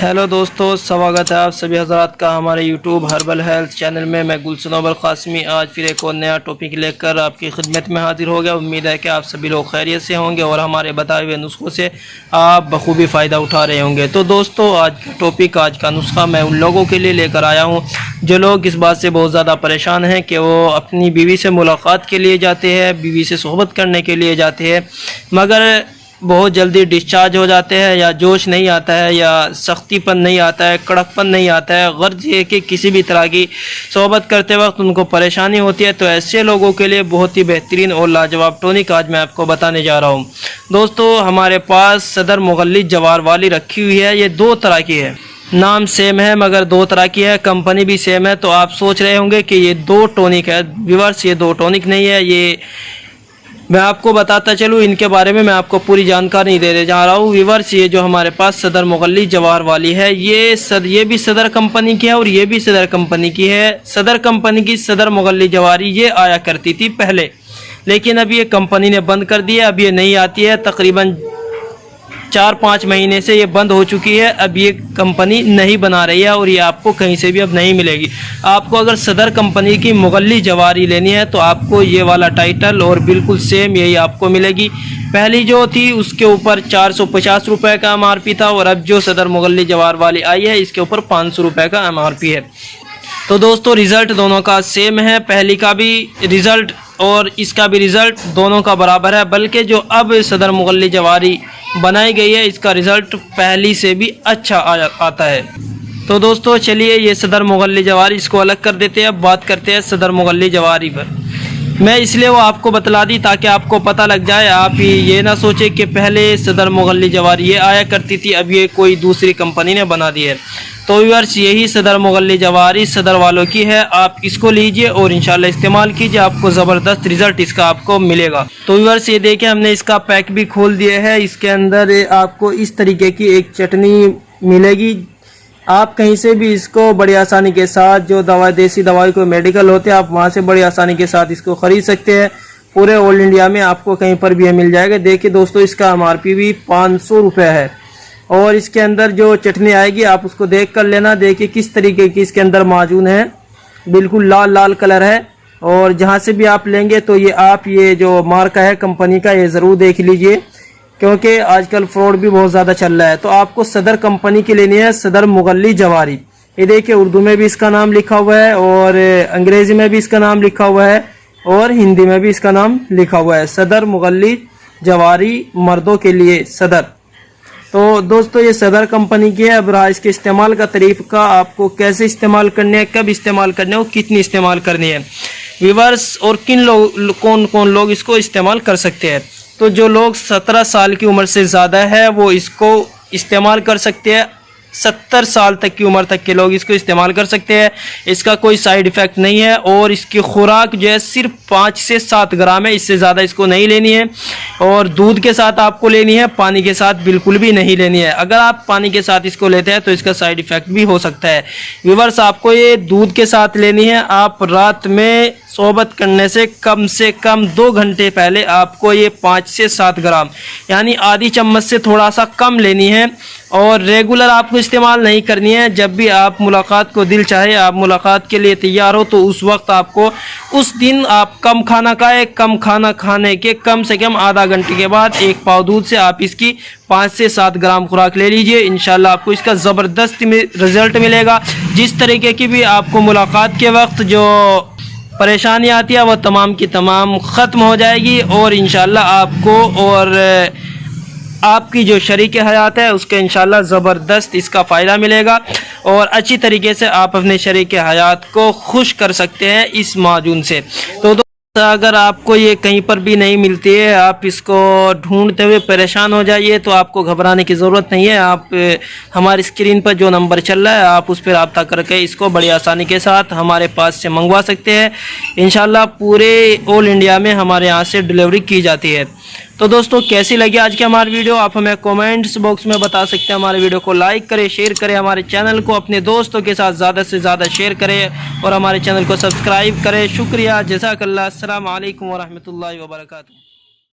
Hello दोस्तों, स्वागत है आप सभी हजरात का हमारे यूट्यूब हर्बल हेल्थ चैनल में। मैं गुलशन अव्वल कासमी आज फिर एक और नया टॉपिक लेकर आपकी खिदमत में हाजिर हो गया। उम्मीद है कि आप सभी लोग खैरियत से होंगे और हमारे बताए हुए नुस्खों से आप बखूबी फ़ायदा उठा रहे होंगे। तो दोस्तों, आज का टॉपिक, आज का नुस्खा मैं उन लोगों के लिए लेकर आया हूँ जो लोग इस बात से बहुत ज़्यादा परेशान हैं कि वो अपनी बीवी से मुलाकात के लिए जाते हैं, बीवी से सोहबत करने के लिए जाते हैं, मगर बहुत जल्दी डिस्चार्ज हो जाते हैं, या जोश नहीं आता है, या सख्तीपन नहीं आता है, कड़कपन नहीं आता है। गर्ज ये कि किसी भी तरह की सोहबत करते वक्त उनको परेशानी होती है। तो ऐसे लोगों के लिए बहुत ही बेहतरीन और लाजवाब टॉनिक आज मैं आपको बताने जा रहा हूँ। दोस्तों, हमारे पास सदर मुगल्लिज जवार वाली रखी हुई है। ये दो तरह की है, नाम सेम है मगर दो तरह की है, कंपनी भी सेम है। तो आप सोच रहे होंगे कि ये दो टॉनिक है। व्यूअर्स, ये दो टॉनिक नहीं है। ये मैं आपको बताता चलूँ, इनके बारे में मैं आपको पूरी जानकारी दे जा रहा हूँ। व्यूअर्स, ये जो हमारे पास सदर मुगल्लिज जवार वाली है, ये भी सदर कंपनी की है और ये भी सदर कंपनी की है। सदर कंपनी की सदर मुगल्लिज जवारी ये आया करती थी पहले, लेकिन अब ये कंपनी ने बंद कर दिया। अब ये नहीं आती है, तकरीबन 4-5 महीने से ये बंद हो चुकी है। अब ये कंपनी नहीं बना रही है और ये आपको कहीं से भी अब नहीं मिलेगी। आपको अगर सदर कंपनी की मुगल्लिज जवारी लेनी है तो आपको ये वाला टाइटल और बिल्कुल सेम यही आपको मिलेगी। पहली जो थी उसके ऊपर 450 रुपये का MRP था, और अब जो सदर मुगल्लिज जवार वाली आई है इसके ऊपर 500 रुपये का MRP है। तो दोस्तों, रिज़ल्ट दोनों का सेम है। पहली का भी रिज़ल्ट और इसका भी रिज़ल्ट दोनों का बराबर है, बल्कि जो अब सदर मुगल्लिज जवारी बनाई गई है इसका रिज़ल्ट पहली से भी अच्छा आता है। तो दोस्तों, चलिए ये सदर मुगल्लिज जवारी इसको अलग कर देते हैं। अब बात करते हैं सदर मुगल्लिज जवारी पर। मैं इसलिए वो आपको बतला दी ताकि आपको पता लग जाए, आप ये ना सोचे कि पहले सदर मुगल्लिज जवारी ये आया करती थी, अब ये कोई दूसरी कंपनी ने बना दी है। तो व्यूअर्स, यही सदर मुगल्लिज जवारी सदर वालों की है। आप इसको लीजिए और इंशाल्लाह इस्तेमाल कीजिए, आपको ज़बरदस्त रिज़ल्ट इसका आपको मिलेगा। तो व्यूअर्स, ये देखिए हमने इसका पैक भी खोल दिया है। इसके अंदर आपको इस तरीके की एक चटनी मिलेगी। आप कहीं से भी इसको बड़ी आसानी के साथ, जो दवा देसी दवाई को मेडिकल होते हैं, आप वहाँ से बड़ी आसानी के साथ इसको ख़रीद सकते हैं। पूरे ऑल इंडिया में आपको कहीं पर भी ये मिल जाएगा। देखिए दोस्तों, इसका MRP भी 500 रुपये है, और इसके अंदर जो चटनी आएगी आप उसको देख कर लेना। देखिए किस तरीके की इसके अंदर माजून है, बिल्कुल लाल लाल कलर है। और जहाँ से भी आप लेंगे तो ये जो मार्का है कंपनी का, ये ज़रूर देख लीजिए, क्योंकि आजकल फ्रॉड भी बहुत ज़्यादा चल रहा है। तो आपको सदर कंपनी की लेनी है, सदर मुगल्लिज जवारी। ये देखिए, उर्दू में भी इसका नाम लिखा हुआ है, और अंग्रेज़ी में भी इसका नाम लिखा हुआ है, और हिंदी में भी इसका नाम लिखा हुआ है। सदर मुगल्लिज जवारी, मर्दों के लिए सदर। तो दोस्तों, ये सदर कंपनी की है। अब रहा इसके इस्तेमाल का तरीका, आपको कैसे इस्तेमाल करने है, कब इस्तेमाल करने है, कितनी इस्तेमाल करनी है व्यूअर्स, और कौन कौन लोग इसको इस्तेमाल कर सकते हैं। तो जो लोग 17 साल की उम्र से ज़्यादा है वो इसको इस्तेमाल कर सकते हैं। 70 साल तक की उम्र तक के लोग इसको इस्तेमाल कर सकते हैं। इसका कोई साइड इफ़ेक्ट नहीं है, और इसकी खुराक जो है सिर्फ 5 से 7 ग्राम है, इससे ज़्यादा इसको नहीं लेनी है। और दूध के साथ आपको लेनी है, पानी के साथ बिल्कुल भी नहीं लेनी है। अगर आप पानी के साथ इसको लेते हैं तो इसका साइड इफ़ेक्ट भी हो सकता है। व्यूअर्स, आपको ये दूध के साथ लेनी है। आप रात में सोहबत करने से कम 2 घंटे पहले आपको ये 5 से 7 ग्राम, यानी आधी चम्मच से थोड़ा सा कम लेनी है। और रेगुलर आपको इस्तेमाल नहीं करनी है। जब भी आप मुलाकात को दिल चाहे, आप मुलाकात के लिए तैयार हो, तो उस वक्त आपको, उस दिन आप कम खाना खाएं। कम खाना खाने के कम से कम आधा घंटे के बाद 1 पाव दूध से आप इसकी 5 से 7 ग्राम खुराक ले लीजिए। इंशाल्लाह आपको इसका ज़बरदस्त रिज़ल्ट मिलेगा। जिस तरीके की भी आपको मुलाकात के वक्त जो परेशानी आती है वो तमाम की तमाम ख़त्म हो जाएगी, और इंशाल्लाह आपको और आपकी जो शरीक हयात है उसके इंशाल्लाह ज़बरदस्त इसका फ़ायदा मिलेगा, और अच्छी तरीके से आप अपने शरीक हयात को खुश कर सकते हैं इस माजून से। तो अगर आपको ये कहीं पर भी नहीं मिलती है, आप इसको ढूंढते हुए परेशान हो जाइए, तो आपको घबराने की ज़रूरत नहीं है। आप हमारी स्क्रीन पर जो नंबर चल रहा है, आप उस पर रब्ता करके इसको बड़ी आसानी के साथ हमारे पास से मंगवा सकते हैं। इंशाल्लाह पूरे ऑल इंडिया में हमारे यहाँ से डिलीवरी की जाती है। तो दोस्तों, कैसी लगी आज की हमारी वीडियो, आप हमें कमेंट्स बॉक्स में बता सकते हैं। हमारे वीडियो को लाइक करें, शेयर करें, हमारे चैनल को अपने दोस्तों के साथ ज़्यादा से ज़्यादा शेयर करें, और हमारे चैनल को सब्सक्राइब करें। शुक्रिया, जज़ाकल्लाह। अस्सलाम वालेकुम व रहमतुल्लाहि व बरकातुहू।